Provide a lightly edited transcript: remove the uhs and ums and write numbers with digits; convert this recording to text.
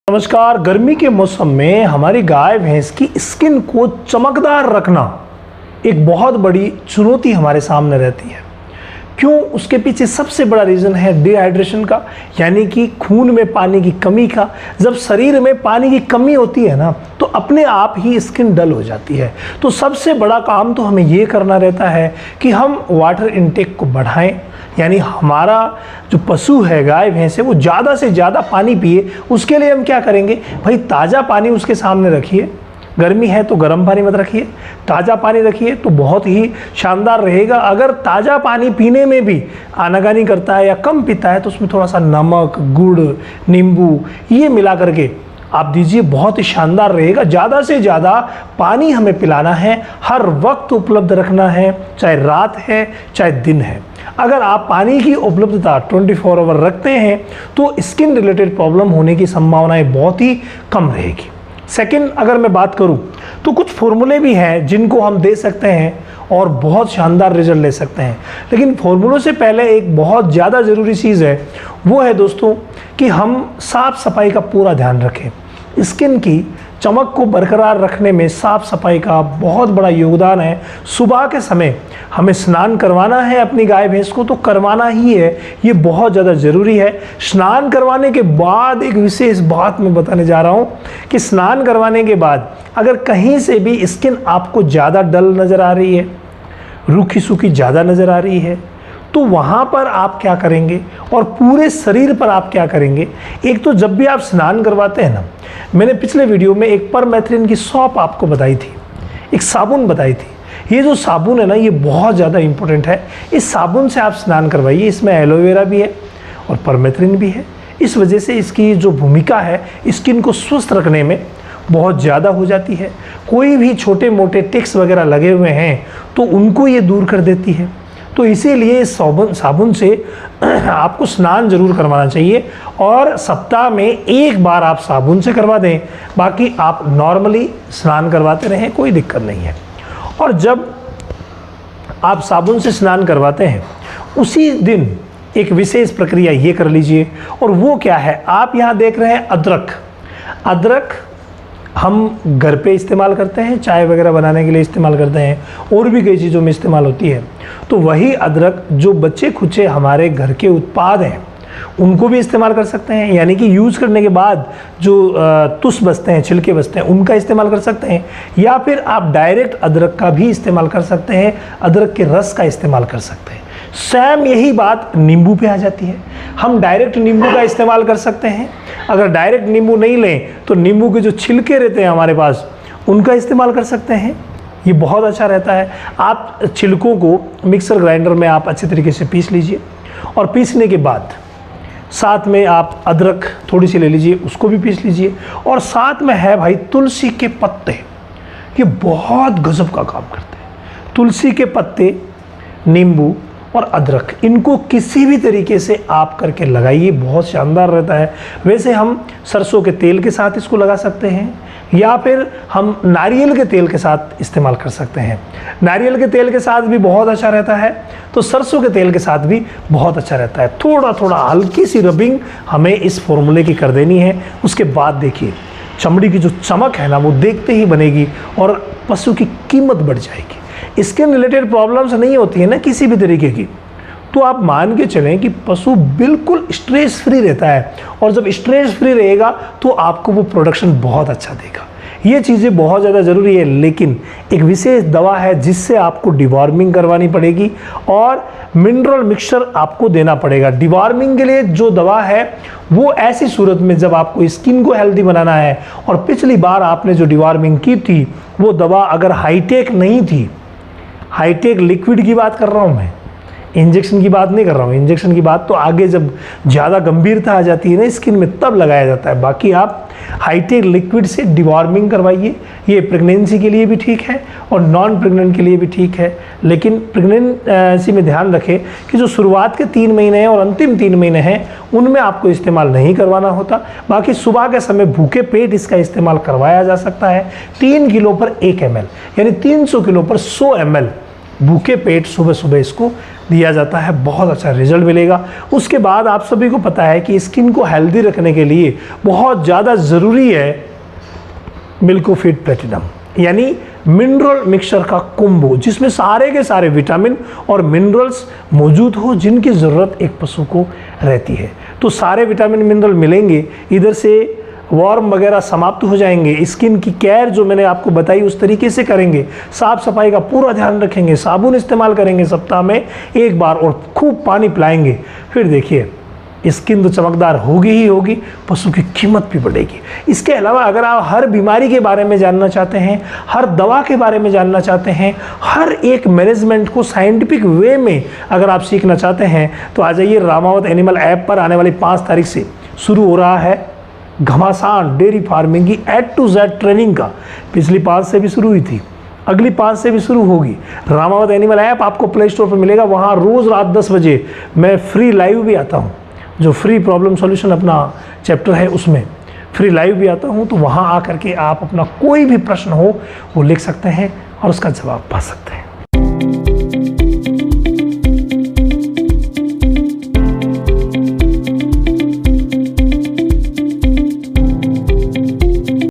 नमस्कार। गर्मी के मौसम में हमारी गाय भैंस की स्किन को चमकदार रखना एक बहुत बड़ी चुनौती हमारे सामने रहती है। क्यों? उसके पीछे सबसे बड़ा रीज़न है डिहाइड्रेशन का, यानी कि खून में पानी की कमी का। जब शरीर में पानी की कमी होती है ना, तो अपने आप ही स्किन डल हो जाती है। तो सबसे बड़ा काम तो हमें ये करना रहता है कि हम वाटर इनटेक को बढ़ाएं, यानी हमारा जो पशु है, गाय भैंस है, वो ज़्यादा से ज़्यादा पानी पिए। उसके लिए हम क्या करेंगे भाई? ताज़ा पानी उसके सामने रखिए। गर्मी है तो गर्म पानी मत रखिए, ताज़ा पानी रखिए तो बहुत ही शानदार रहेगा। अगर ताज़ा पानी पीने में भी आनाकानी करता है या कम पीता है तो उसमें थोड़ा सा नमक, गुड़, नींबू ये मिला करके आप दीजिए, बहुत ही शानदार रहेगा। ज़्यादा से ज़्यादा पानी हमें पिलाना है, हर वक्त उपलब्ध रखना है, चाहे रात है चाहे दिन है। अगर आप पानी की उपलब्धता 24 आवर रखते हैं तो स्किन रिलेटेड प्रॉब्लम होने की संभावनाएं बहुत ही कम रहेगी। सेकंड, अगर मैं बात करूं तो कुछ फॉर्मूले भी हैं जिनको हम दे सकते हैं और बहुत शानदार रिजल्ट ले सकते हैं। लेकिन फॉर्मूलों से पहले एक बहुत ज़्यादा ज़रूरी चीज़ है, वो है दोस्तों कि हम साफ़ सफाई का पूरा ध्यान रखें। स्किन की चमक को बरकरार रखने में साफ़ सफाई का बहुत बड़ा योगदान है। सुबह के समय हमें स्नान करवाना है अपनी गाय भैंस को, तो करवाना ही है, ये बहुत ज़्यादा ज़रूरी है। स्नान करवाने के बाद एक विशेष बात मैं बताने जा रहा हूँ कि स्नान करवाने के बाद अगर कहीं से भी स्किन आपको ज़्यादा डल नज़र आ रही है, रूखी सूखी ज़्यादा नज़र आ रही है, तो वहाँ पर आप क्या करेंगे और पूरे शरीर पर आप क्या करेंगे? एक तो जब भी आप स्नान करवाते हैं ना, मैंने पिछले वीडियो में एक परमेथ्रिन की सौंप आपको बताई थी, एक साबुन बताई थी। ये जो साबुन है ना, ये बहुत ज़्यादा इम्पोर्टेंट है। इस साबुन से आप स्नान करवाइए। इसमें एलोवेरा भी है और परमेथ्रिन भी है। इस वजह से इसकी जो भूमिका है स्किन को स्वस्थ रखने में बहुत ज़्यादा हो जाती है। कोई भी छोटे मोटे टिक्स वगैरह लगे हुए हैं तो उनको ये दूर कर देती है। तो इसीलिए इस साबुन से आपको स्नान जरूर करवाना चाहिए और सप्ताह में एक बार आप साबुन से करवा दें, बाकी आप नॉर्मली स्नान करवाते रहें, कोई दिक्कत नहीं है। और जब आप साबुन से स्नान करवाते हैं उसी दिन एक विशेष प्रक्रिया ये कर लीजिए, और वो क्या है? आप यहाँ देख रहे हैं अदरक। अदरक हम घर पे इस्तेमाल करते हैं, चाय वगैरह बनाने के लिए इस्तेमाल करते हैं, और भी कई चीज़ों में इस्तेमाल होती है। तो वही अदरक जो बच्चे खुचे हमारे घर के उत्पाद हैं उनको भी इस्तेमाल कर सकते हैं, यानी कि यूज़ करने के बाद जो तुस बचते हैं, छिलके बचते हैं, उनका इस्तेमाल कर सकते हैं। या फिर आप डायरेक्ट अदरक का भी इस्तेमाल कर सकते हैं, अदरक के रस का इस्तेमाल कर सकते हैं। सेम यही बात नींबू पे आ जाती है। हम डायरेक्ट नींबू का इस्तेमाल कर सकते हैं। अगर डायरेक्ट नींबू नहीं लें तो नींबू के जो छिलके रहते हैं हमारे पास, उनका इस्तेमाल कर सकते हैं। ये बहुत अच्छा रहता है। आप छिलकों को मिक्सर ग्राइंडर में आप अच्छे तरीके से पीस लीजिए, और पीसने के बाद साथ में आप अदरक थोड़ी सी ले लीजिए, उसको भी पीस लीजिए। और साथ में है भाई तुलसी के पत्ते, ये बहुत गजब का काम करते हैं। तुलसी के पत्ते, नींबू और अदरक, इनको किसी भी तरीके से आप करके लगाइए, बहुत शानदार रहता है। वैसे हम सरसों के तेल के साथ इसको लगा सकते हैं, या फिर हम नारियल के तेल के साथ इस्तेमाल कर सकते हैं। नारियल के तेल के साथ भी बहुत अच्छा रहता है, तो सरसों के तेल के साथ भी बहुत अच्छा रहता है। थोड़ा थोड़ा हल्की सी रबिंग हमें इस फॉर्मूले की कर देनी है। उसके बाद देखिए चमड़ी की जो चमक है ना, वो देखते ही बनेगी और पशु की कीमत बढ़ जाएगी। स्किन रिलेटेड प्रॉब्लम्स नहीं होती है ना किसी भी तरीके की, तो आप मान के चलें कि पशु बिल्कुल स्ट्रेस फ्री रहता है, और जब स्ट्रेस फ्री रहेगा तो आपको वो प्रोडक्शन बहुत अच्छा देगा। ये चीज़ें बहुत ज़्यादा ज़रूरी है। लेकिन एक विशेष दवा है जिससे आपको डिवॉर्मिंग करवानी पड़ेगी और मिनरल मिक्सचर आपको देना पड़ेगा। डिवॉर्मिंग के लिए जो दवा है वो ऐसी सूरत में जब आपको स्किन को हेल्दी बनाना है, और पिछली बार आपने जो डिवॉर्मिंग की थी वो दवा अगर हाईटेक नहीं थी, हाईटेक लिक्विड की बात कर रहा हूँ मैं, इंजेक्शन की बात नहीं कर रहा हूँ। इंजेक्शन की बात तो आगे जब ज़्यादा गंभीरता आ जाती है ना स्किन में, तब लगाया जाता है। बाकी आप हाईटेक लिक्विड से डिवॉर्मिंग करवाइए। ये प्रेगनेंसी के लिए भी ठीक है और नॉन प्रेग्नेंट के लिए भी ठीक है। लेकिन प्रेगनेंसी में ध्यान रखें कि जो शुरुआत के 3 महीने हैं और अंतिम 3 महीने हैं, उनमें आपको इस्तेमाल नहीं करवाना होता। बाकी सुबह के समय भूखे पेट इसका इस्तेमाल करवाया जा सकता है। 3 किलो पर 1 ml, यानी 300 किलो पर 100 ml भूखे पेट सुबह सुबह इसको दिया जाता है, बहुत अच्छा रिजल्ट मिलेगा। उसके बाद आप सभी को पता है कि स्किन को हेल्दी रखने के लिए बहुत ज़्यादा ज़रूरी है मिल्कोफिट प्लेटिनम, यानी मिनरल मिक्सचर का कुंभो, जिसमें सारे के सारे विटामिन और मिनरल्स मौजूद हो जिनकी ज़रूरत एक पशु को रहती है। तो सारे विटामिन मिनरल मिलेंगे, इधर से वर्म वगैरह समाप्त हो जाएंगे, स्किन की केयर जो मैंने आपको बताई उस तरीके से करेंगे, साफ सफाई का पूरा ध्यान रखेंगे, साबुन इस्तेमाल करेंगे सप्ताह में एक बार और खूब पानी पिलाएंगे, फिर देखिए स्किन तो चमकदार होगी ही होगी, पशु की कीमत भी बढ़ेगी। इसके अलावा अगर आप हर बीमारी के बारे में जानना चाहते हैं, हर दवा के बारे में जानना चाहते हैं, हर एक मैनेजमेंट को साइंटिफिक वे में अगर आप सीखना चाहते हैं तो आ जाइए रामावत एनिमल ऐप पर। आने वाली 5 तारीख से शुरू हो रहा है घमासान डेयरी फार्मिंग की A to Z ट्रेनिंग का। पिछली 5 से भी शुरू हुई थी, अगली 5 से भी शुरू होगी। रामावत एनिमल ऐप आपको प्ले स्टोर पर मिलेगा, वहाँ रोज़ रात 10 बजे मैं फ्री लाइव भी आता हूँ, जो फ्री प्रॉब्लम सॉल्यूशन अपना चैप्टर है उसमें फ्री लाइव भी आता हूँ। तो वहाँ आकर के आप अपना कोई भी प्रश्न हो वो लिख सकते हैं और उसका जवाब पा सकते हैं।